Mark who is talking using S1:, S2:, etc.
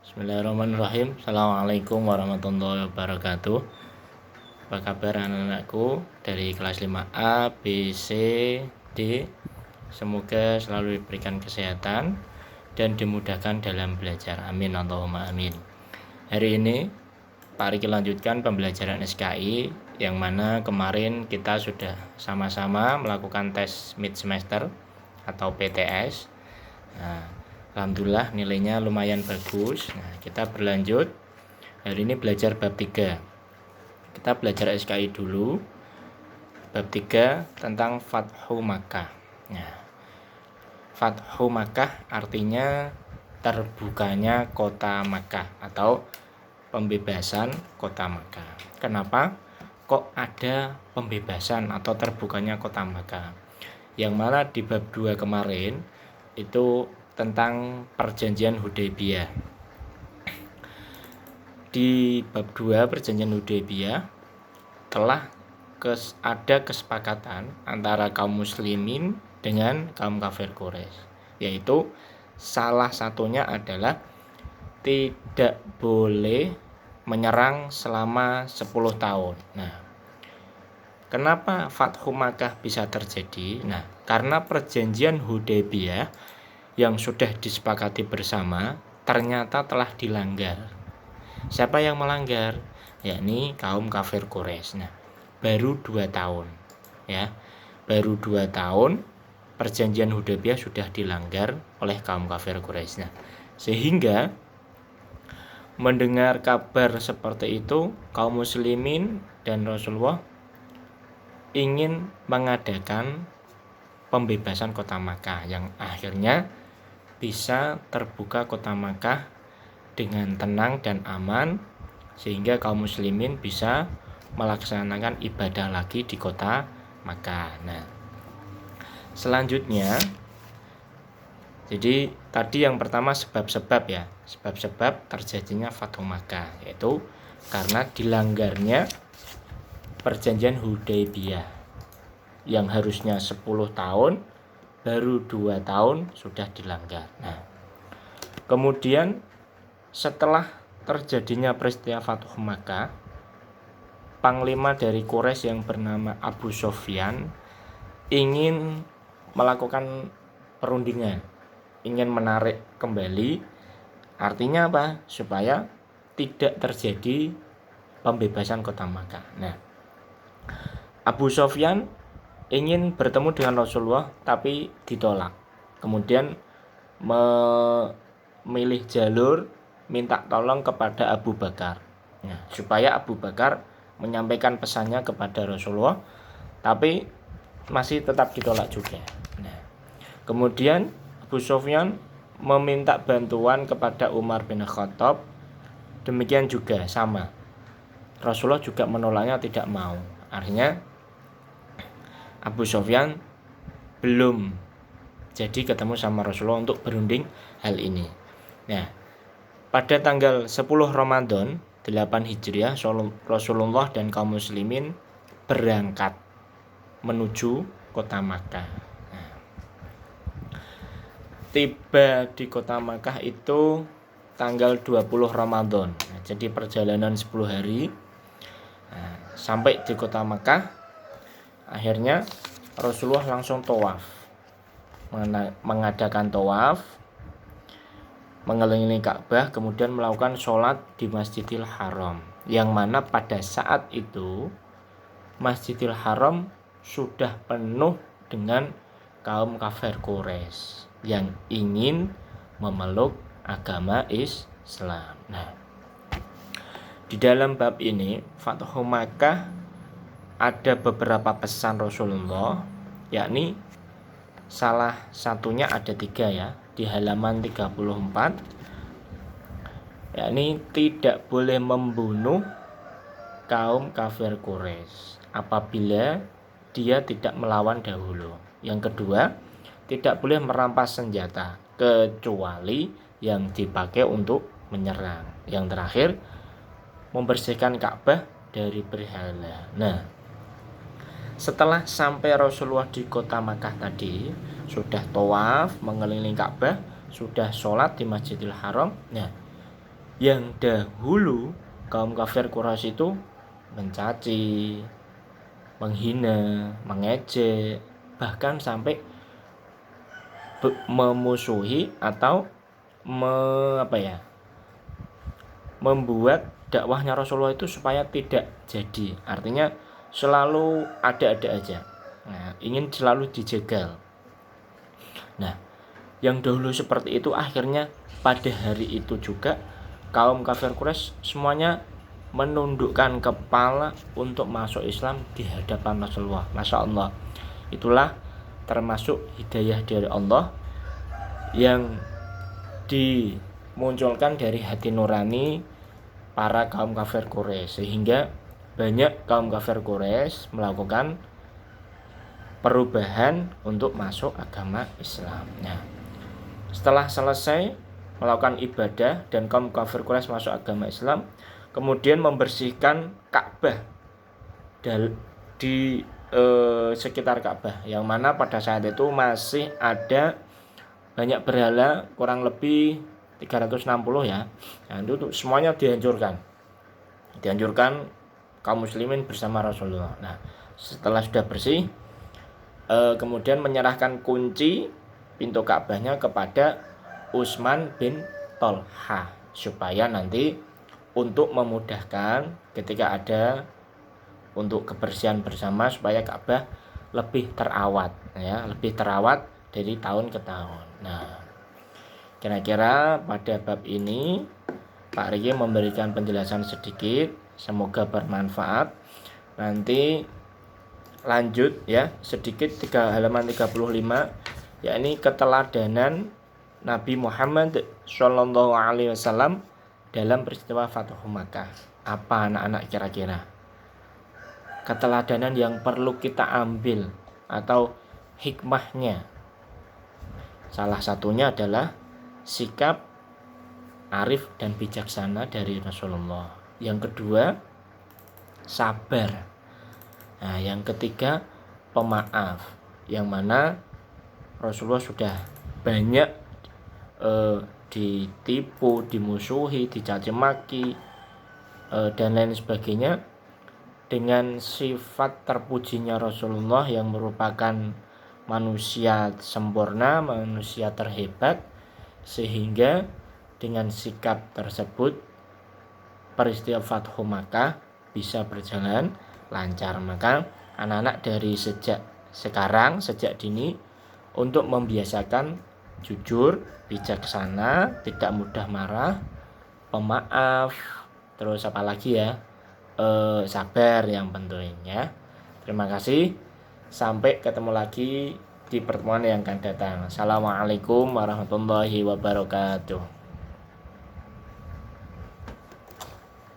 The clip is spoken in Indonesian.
S1: Bismillahirrahmanirrahim. Assalamualaikum warahmatullahi wabarakatuh. Apa kabar anak-anakku dari kelas 5A, B, C, D? Semoga selalu diberikan kesehatan dan dimudahkan dalam belajar. Amin Allahumma amin. Hari ini mari kita lanjutkan pembelajaran SKI yang mana kemarin kita sudah sama-sama melakukan tes mid semester atau PTS. Alhamdulillah nilainya lumayan bagus. Kita berlanjut. Hari ini belajar bab 3. Kita belajar SKI dulu. Bab 3 tentang Fathu Makkah. Fathu Makkah artinya terbukanya kota Makkah atau pembebasan kota Makkah. Kenapa kok ada pembebasan atau terbukanya kota Makkah? Yang mana di bab 2 kemarin itu tentang perjanjian Hudaybiyah. Di bab 2 perjanjian Hudaybiyah telah ada kesepakatan antara kaum muslimin dengan kaum kafir Quraisy, yaitu salah satunya adalah tidak boleh menyerang selama 10 tahun. Kenapa Fathu Makkah bisa terjadi? Karena perjanjian Hudaybiyah yang sudah disepakati bersama ternyata telah dilanggar. Siapa yang melanggar? Yakni kaum kafir Quraisy. Baru 2 tahun ya. Baru 2 tahun perjanjian Hudaybiyah sudah dilanggar oleh kaum kafir Quraisy. Sehingga mendengar kabar seperti itu, kaum muslimin dan Rasulullah ingin mengadakan pembebasan kota Makkah yang akhirnya bisa terbuka kota Makkah dengan tenang dan aman, sehingga kaum muslimin bisa melaksanakan ibadah lagi di kota Makkah. Selanjutnya, jadi tadi yang pertama sebab-sebab ya, sebab-sebab terjadinya Fathu Makkah, yaitu karena dilanggarnya perjanjian Hudaybiyah yang harusnya 10 tahun baru 2 tahun sudah dilanggar. Kemudian setelah terjadinya peristiwa Fathu Makkah, panglima dari Quraisy yang bernama Abu Sufyan ingin melakukan perundingan, ingin menarik kembali. Artinya apa? Supaya tidak terjadi pembebasan kota Makkah. Abu Sufyan ingin bertemu dengan Rasulullah tapi ditolak. Kemudian memilih jalur minta tolong kepada Abu Bakar, supaya Abu Bakar menyampaikan pesannya kepada Rasulullah, tapi masih tetap ditolak juga. Kemudian Abu Sufyan meminta bantuan kepada Umar bin Khattab, demikian juga sama. Rasulullah juga menolaknya, tidak mau. Akhirnya Abu Sufyan belum jadi ketemu sama Rasulullah untuk berunding hal ini. Pada tanggal 10 Ramadan 8 Hijriah, Rasulullah dan kaum muslimin berangkat menuju kota Makkah. Tiba di kota Makkah itu tanggal 20 Ramadan. Jadi perjalanan 10 hari. Sampai di kota Makkah, akhirnya Rasulullah langsung tawaf, mengadakan tawaf, mengelilingi Ka'bah, kemudian melakukan sholat di Masjidil Haram, yang mana pada saat itu Masjidil Haram sudah penuh dengan kaum kafir Quraisy yang ingin memeluk agama Islam. Di dalam bab ini Fathu Makkah ada beberapa pesan Rasulullah, yakni salah satunya ada 3 ya, di halaman 34, yakni tidak boleh membunuh kaum kafir Quraisy apabila dia tidak melawan dahulu. Yang kedua, tidak boleh merampas senjata kecuali yang dipakai untuk menyerang. Yang terakhir, membersihkan Ka'bah dari berhala. Setelah sampai Rasulullah di kota Makkah tadi, sudah tawaf mengelilingi Ka'bah, sudah sholat di Masjidil Haram. Yang dahulu kaum kafir Quraisy itu mencaci, menghina, mengejek, bahkan sampai memusuhi atau membuat dakwahnya Rasulullah itu supaya tidak jadi. Artinya selalu ada-ada aja. Nah, ingin selalu dijegal. Nah, yang dahulu seperti itu akhirnya pada hari itu juga kaum kafir Quraisy semuanya menundukkan kepala untuk masuk Islam di hadapan Rasulullah. Masya Allah. Itulah termasuk hidayah dari Allah yang dimunculkan dari hati nurani para kaum kafir Quraisy, sehingga banyak kaum kafir Quraisy melakukan perubahan untuk masuk agama Islam. Nah, setelah selesai melakukan ibadah dan kaum kafir Quraisy masuk agama Islam, kemudian membersihkan Ka'bah di sekitar Ka'bah, yang mana pada saat itu masih ada banyak berhala, kurang lebih 360 ya. Nah, itu semuanya dihancurkan kaum muslimin bersama Rasulullah. Nah, setelah sudah bersih, kemudian menyerahkan kunci pintu Ka'bahnya kepada Utsman bin Tolha supaya nanti untuk memudahkan ketika ada untuk kebersihan bersama, supaya Ka'bah lebih terawat ya, lebih terawat dari tahun ke tahun. Nah, kira-kira pada bab ini Pak Riki memberikan penjelasan sedikit, semoga bermanfaat. Nanti lanjut ya sedikit halaman 35, yakni keteladanan Nabi Muhammad SAW dalam peristiwa Fathu Makkah. Apa anak-anak kira-kira keteladanan yang perlu kita ambil atau hikmahnya? Salah satunya adalah sikap arif dan bijaksana dari Rasulullah. Yang kedua, sabar. Nah, yang ketiga, pemaaf, yang mana Rasulullah sudah banyak ditipu, dimusuhi, dicaci maki, dan lain sebagainya. Dengan sifat terpujinya Rasulullah yang merupakan manusia sempurna, manusia terhebat, sehingga dengan sikap tersebut peristiwa Fathu Makkah bisa berjalan lancar. Maka anak-anak dari sejak dini untuk membiasakan jujur, bijaksana, tidak mudah marah, pemaaf, terus apa lagi ya, sabar yang pentingnya. Terima kasih, sampai ketemu lagi di pertemuan yang akan datang. Assalamualaikum warahmatullahi wabarakatuh.